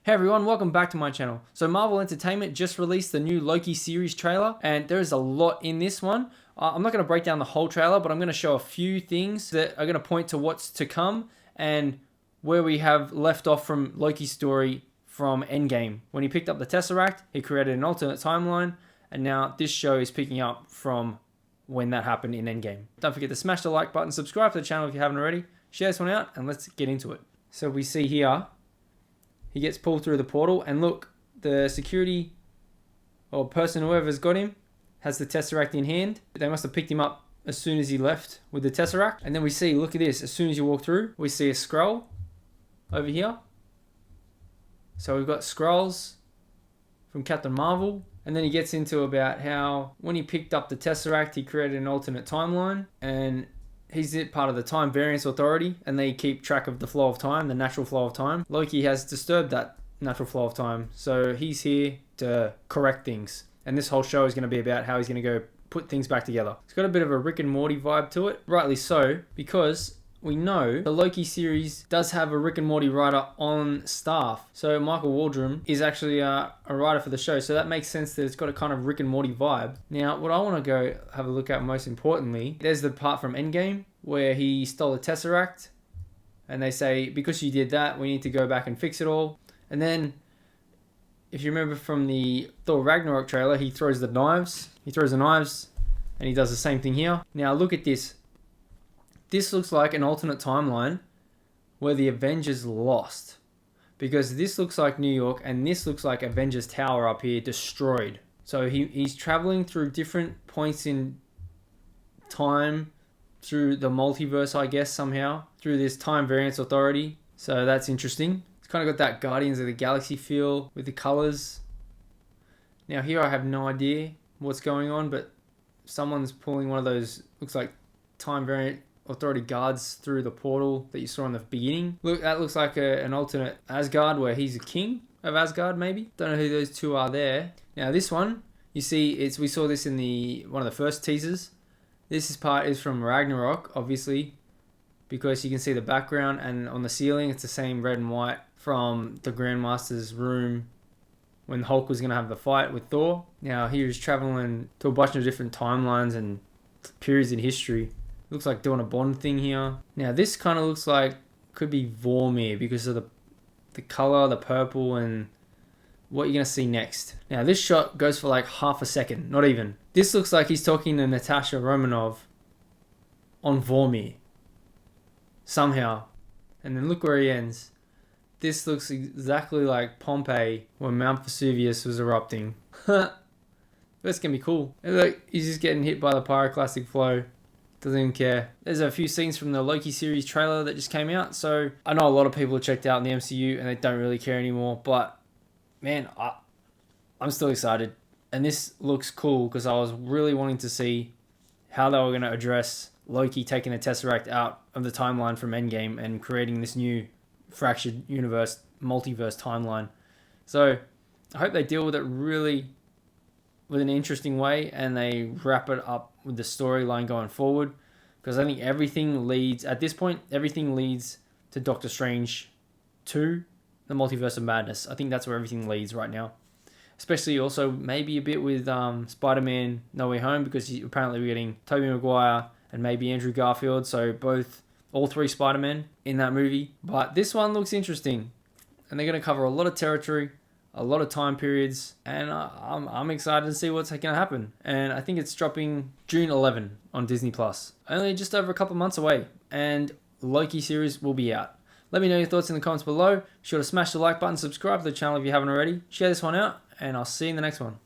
Hey everyone, welcome back to my channel. So Marvel Entertainment just released the new Loki series trailer, and there's a lot in this one. I'm not going to break down the whole trailer, but I'm going to show a few things that are going to point to what's to come and where we have left off from Loki's story from Endgame. When he picked up the Tesseract, he created an alternate timeline, and now this show is picking up from when that happened in Endgame. Don't forget to smash the like button, subscribe to the channel if you haven't already, share this one out, and let's get into it. So we see here, he gets pulled through the portal, and look, the security or person, whoever's got him, has the Tesseract in hand. They must have picked him up as soon as he left with the Tesseract. And then we see, look at this, as soon as you walk through, we see a scroll over here. So we've got scrolls from Captain Marvel. And then he gets into about how when he picked up the Tesseract, he created an alternate timeline. And he's part of the Time Variance Authority, and they keep track of the flow of time, the natural flow of time. Loki has disturbed that natural flow of time, so he's here to correct things. And this whole show is going to be about how he's going to go put things back together. It's got a bit of a Rick and Morty vibe to it, rightly so, because we know the Loki series does have a Rick and Morty writer on staff. So Michael Waldron is actually a writer for the show. So that makes sense that it's got a kind of Rick and Morty vibe. Now, what I want to go have a look at most importantly, there's the part from Endgame where he stole a Tesseract. And they say, because you did that, we need to go back and fix it all. And then, if you remember from the Thor Ragnarok trailer, he throws the knives. He throws the knives and he does the same thing here. Now look at this. This looks like an alternate timeline where the Avengers lost, because this looks like New York and this looks like Avengers Tower up here destroyed. So he's traveling through different points in time through the multiverse, I guess, somehow, through this Time Variance Authority. So that's interesting. It's kind of got that Guardians of the Galaxy feel with the colors. Now here I have no idea what's going on, but someone's pulling one of those, looks like Time Variant Authority guards through the portal that you saw in the beginning. Look, that looks like an alternate Asgard where he's a king of Asgard, maybe. Don't know who those two are there. Now this one, you see, we saw this in one of the first teasers. This part is from Ragnarok, obviously, because you can see the background, and on the ceiling it's the same red and white from the Grandmaster's room when Hulk was going to have the fight with Thor. Now he was traveling to a bunch of different timelines and periods in history. Looks like doing a Bond thing here. Now this kind of looks like could be Vormir because of the color, the purple, and what you're going to see next. Now this shot goes for like half a second, not even. This looks like he's talking to Natasha Romanoff on Vormir somehow. And then look where he ends. This looks exactly like Pompeii when Mount Vesuvius was erupting. That's going to be cool. And look, he's just getting hit by the pyroclastic flow. Doesn't even care. There's a few scenes from the Loki series trailer that just came out. So I know a lot of people have checked out in the MCU and they don't really care anymore. But man, I'm still excited. And this looks cool because I was really wanting to see how they were going to address Loki taking the Tesseract out of the timeline from Endgame and creating this new fractured universe, multiverse timeline. So I hope they deal with it really with an interesting way and they wrap it up with the storyline going forward, because I think everything leads, at this point, everything leads to Doctor Strange 2, the Multiverse of Madness. I think that's where everything leads right now. Especially also maybe a bit with Spider-Man No Way Home, because apparently we're getting Tobey Maguire and maybe Andrew Garfield, so all three Spider-Men in that movie. But this one looks interesting, and they're going to cover a lot of territory, a lot of time periods, and I'm excited to see what's going to happen. And I think it's dropping June 11 on Disney+. Only just over a couple months away, and Loki series will be out. Let me know your thoughts in the comments below. Be sure to smash the like button, subscribe to the channel if you haven't already, share this one out, and I'll see you in the next one.